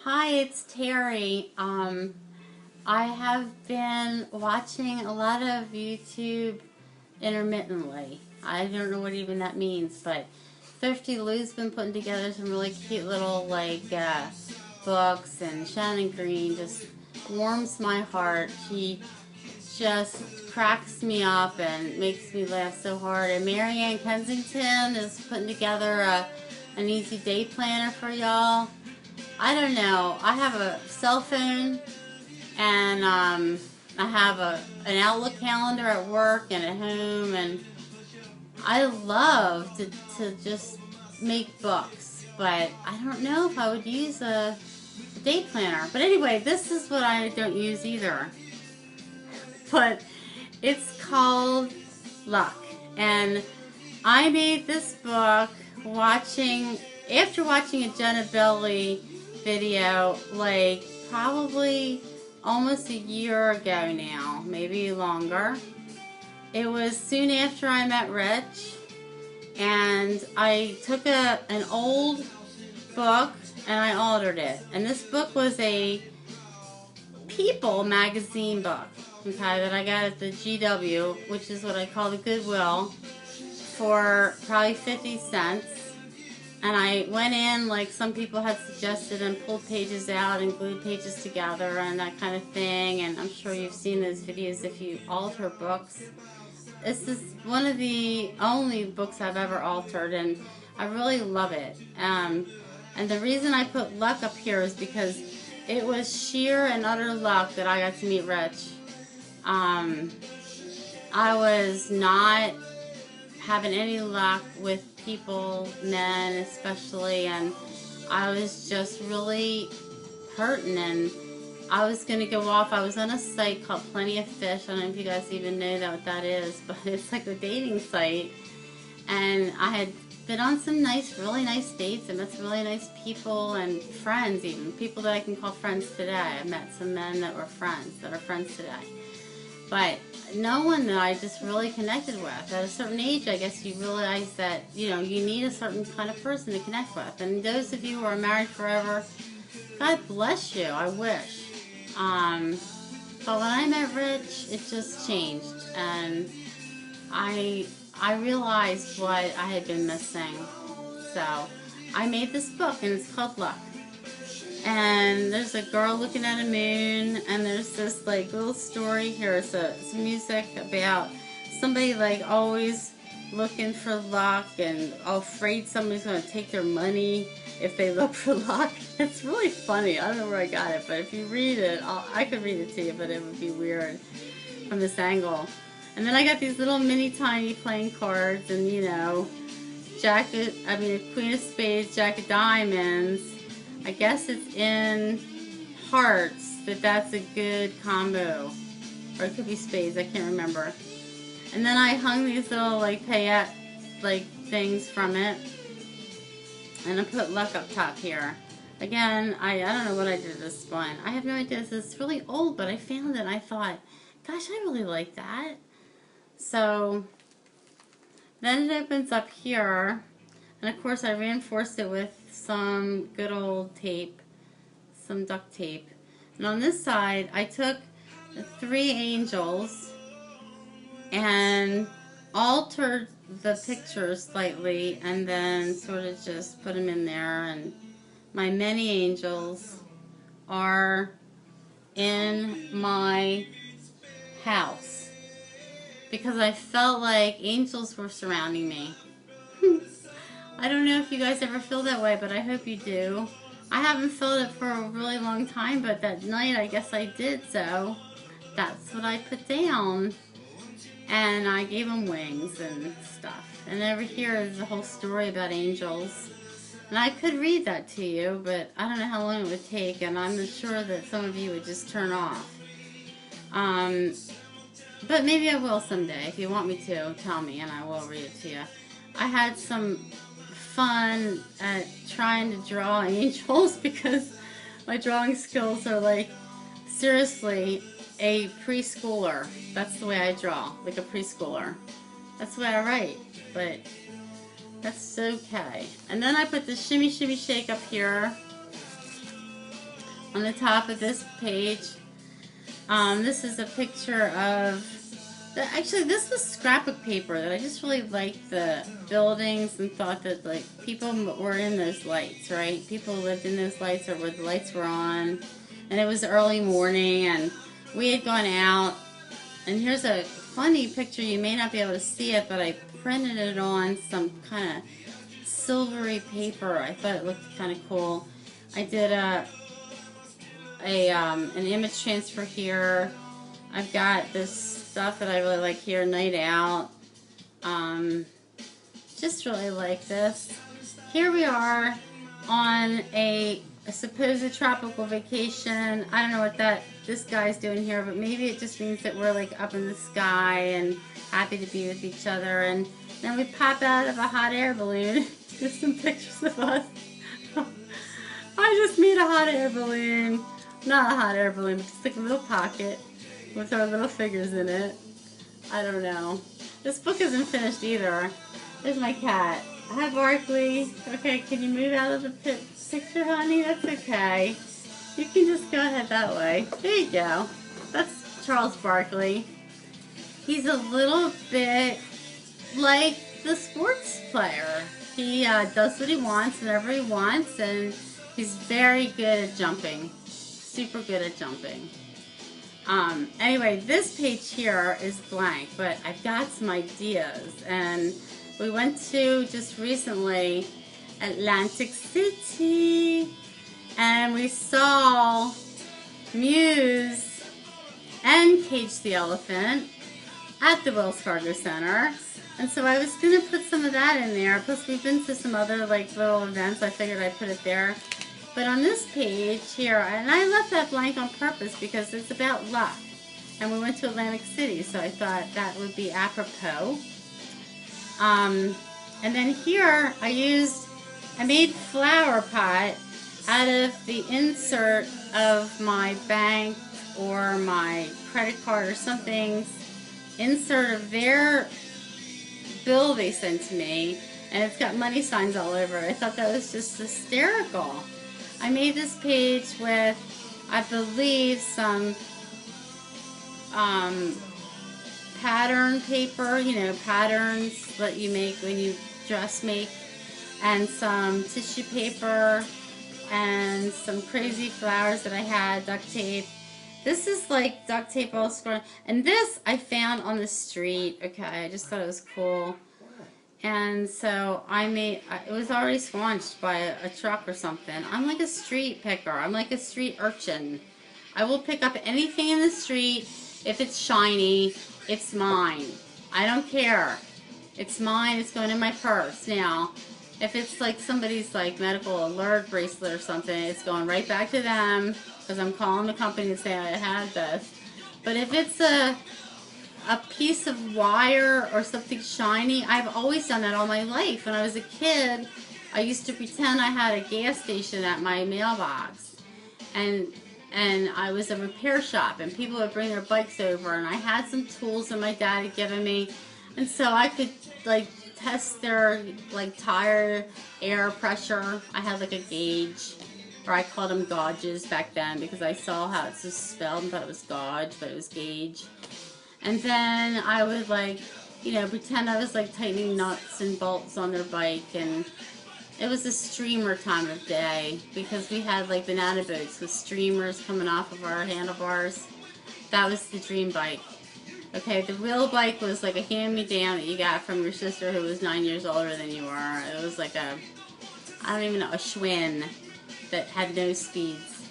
Hi, it's Terry. I have been watching a lot of YouTube intermittently. I don't know what even that means, but Thrifty Lou's been putting together some really cute little books, and Shannon Green just warms my heart. She just cracks me up and makes me laugh so hard. And Marianne Kensington is putting together an easy day planner for y'all. I don't know. I have a cell phone, and I have an Outlook calendar at work and at home, and I love to just make books, but I don't know if I would use a day planner. But anyway, this is what I don't use either. But it's called Luck, and I made this book after watching a Jenna Belly video, like probably almost a year ago now, maybe longer. It was soon after I met Rich, and I took an old book and I altered it. And this book was a People magazine book, okay, that I got at the GW, which is what I call the Goodwill, for probably 50 cents. And I went in, like some people had suggested, and pulled pages out and glued pages together and that kind of thing. And I'm sure you've seen those videos if you alter books. This is one of the only books I've ever altered, and I really love it. And the reason I put Luck up here is because it was sheer and utter luck that I got to meet Rich. I was not having any luck with people, men especially, and I was just really hurting, and I was going to go off. I was on a site called Plenty of Fish. I don't know if you guys even know what that is, but it's like a dating site, and I had been on some really nice dates. I met some really nice people and friends, even people that I can call friends today. I met some men that are friends today, but no one that I just really connected with. At a certain age, I guess you realize that, you need a certain kind of person to connect with. And those of you who are married forever, God bless you, I wish. But when I met Rich, it just changed. And I realized what I had been missing. So I made this book, and it's called Luck. And there's a girl looking at a moon, and there's this little story here. It's some music about somebody always looking for luck and afraid somebody's going to take their money if they look for luck. It's really funny. I don't know where I got it, but if you read it, I could read it to you, but it would be weird from this angle. And then I got these little mini tiny playing cards, and a Queen of Spades, Jack of Diamonds. I guess it's in hearts that's a good combo. Or it could be spades, I can't remember. And then I hung these little paillette things from it. And I put Luck up top here. Again, I don't know what I did to this one. I have no idea. This is really old, but I found it and I thought, gosh, I really like that. So then it opens up here. And of course I reinforced it with some good old tape, some duct tape. And on this side I took the 3 angels and altered the pictures slightly, and then sort of just put them in there. And my many angels are in my house because I felt like angels were surrounding me. I don't know if you guys ever feel that way, but I hope you do. I haven't felt it for a really long time, but that night I guess I did, so that's what I put down. And I gave them wings and stuff. And over here is a whole story about angels. And I could read that to you, but I don't know how long it would take, and I'm not sure that some of you would just turn off. But maybe I will someday. If you want me to, tell me and I will read it to you. I had some fun at trying to draw angels because my drawing skills are seriously a preschooler. That's the way I draw, like a preschooler. That's the way I write, but that's okay. And then I put the shimmy shimmy shake up here, on the top of this page. This is a picture of, actually this was scrapbook paper that I just really liked the buildings and thought that like people were in those lights, right? People lived in those lights or where the lights were on. And it was early morning and we had gone out. And here's a funny picture. You may not be able to see it, but I printed it on some kind of silvery paper. I thought it looked kind of cool. I did an image transfer here. I've got this stuff that I really like here, Night Out. Just really like this. Here we are on a supposed tropical vacation. I don't know what this guy's doing here, but maybe it just means that we're like up in the sky and happy to be with each other. And then we pop out of a hot air balloon. Just some pictures of us. I just made a hot air balloon. Not a hot air balloon, but just like a little pocket with our little figures in it. I don't know. This book isn't finished either. There's my cat. Hi, Barkley. Okay, can you move out of the picture, honey? That's okay. You can just go ahead that way. There you go. That's Charles Barkley. He's a little bit like the sports player. He does what he wants whenever he wants, and he's very good at jumping. Super good at jumping. Anyway, this page here is blank, but I've got some ideas. And we went to, just recently, Atlantic City, and we saw Muse and Cage the Elephant at the Wells Fargo Center. And so I was going to put some of that in there. Plus we've been to some other like little events. I figured I'd put it there. But on this page here, and I left that blank on purpose because it's about luck. And we went to Atlantic City, so I thought that would be apropos. And then here I made flower pot out of the insert of my bank or my credit card or something's insert of their bill they sent to me, and it's got money signs all over it. I thought that was just hysterical. I made this page with, I believe, some pattern paper, you know, patterns that you make when you dress make, and some tissue paper, and some crazy flowers that I had, duct tape. This is like duct tape all scored. And this I found on the street. Okay, I just thought it was cool. And so I made, it was already squanched by a truck or something. I'm like a street picker. I'm like a street urchin. I will pick up anything in the street. If it's shiny, it's mine. I don't care. It's mine. It's going in my purse. Now, if it's like somebody's like medical alert bracelet or something, it's going right back to them because I'm calling the company and saying I had this. But if it's a piece of wire or something shiny, I've always done that all my life. When I was a kid, I used to pretend I had a gas station at my mailbox. And I was a repair shop, and people would bring their bikes over, and I had some tools that my dad had given me, and so I could like test their like tire air pressure. I had like a gauge, or I called them gauges back then because I saw how it's just spelled and thought it was gauge, but it was gauge. And then I would like, you know, pretend I was like tightening nuts and bolts on their bike, and it was a streamer time of day because we had like banana boats with streamers coming off of our handlebars. That was the dream bike. Okay, the real bike was like a hand-me-down that you got from your sister who was 9 years older than you were. It was like a, I don't even know, a Schwinn that had no speeds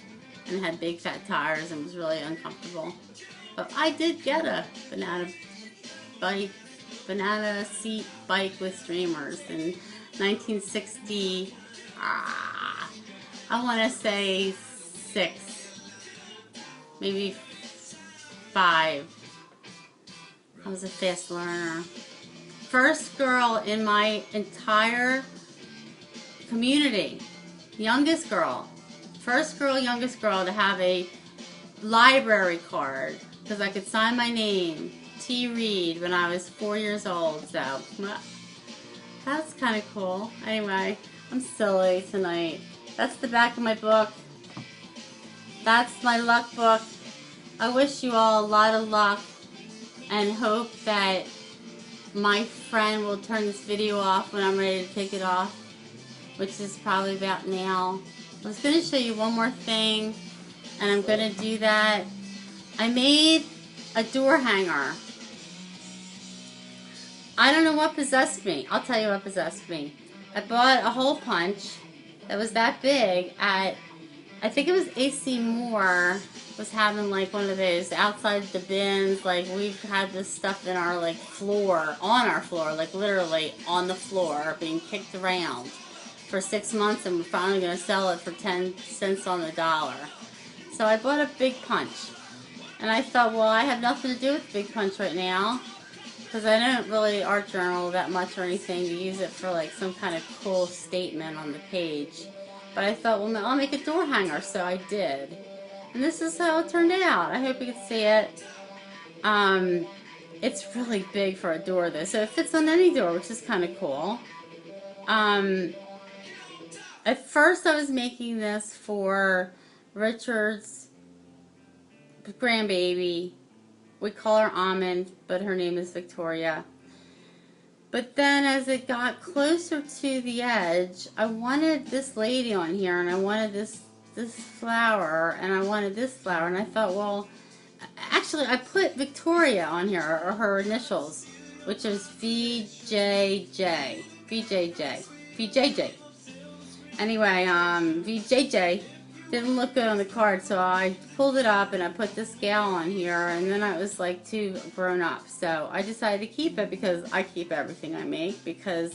and had big fat tires and was really uncomfortable. But I did get a banana seat bike with streamers in 1960, I want to say 6, maybe 5. I was a fast learner. First girl in my entire community. Youngest girl. First girl, youngest girl to have a library card because I could sign my name, T. Reed, when I was 4 years old. So that's kind of cool. Anyway, I'm silly tonight. That's the back of my book. that's my luck book. I wish you all a lot of luck and hope that my friend will turn this video off when I'm ready to take it off, which is probably about now. I was going to show you one more thing, and I'm going to do that. I made a door hanger. I don't know what possessed me. I'll tell you what possessed me. I bought a hole punch that was that big at, I think it was AC Moore was having like one of those outside the bins. Like, we've had this stuff in our like floor, on our floor, like literally on the floor, being kicked around for 6 months, and we're finally going to sell it for 10 cents on the dollar. So I bought a big punch. And I thought, well, I have nothing to do with the big punch right now, because I don't really art journal that much or anything to use it for like some kind of cool statement on the page. But I thought, well, I'll make a door hanger, so I did. And this is how it turned out. I hope you can see it. It's really big for a door, though, so it fits on any door, which is kind of cool. At first, I was making this for Richard's grandbaby. We call her Almond, but her name is Victoria. But then as it got closer to the edge, I wanted this lady on here, and I wanted this flower, and I wanted this flower, and I thought, well, actually I put Victoria on here, or her initials, which is VJJ. Anyway, VJJ didn't look good on the card, so I pulled it up and I put this gal on here, and then I was like too grown up, so I decided to keep it because I keep everything I make, because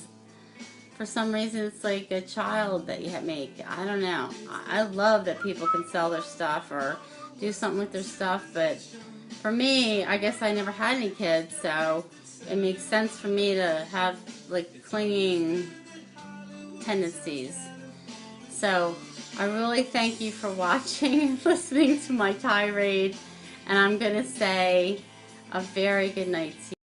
for some reason it's like a child that you make. I don't know. I love that people can sell their stuff or do something with their stuff, but for me, I guess I never had any kids, so it makes sense for me to have like clinging tendencies. So I really thank you for watching and listening to my tirade, and I'm going to say a very good night to you.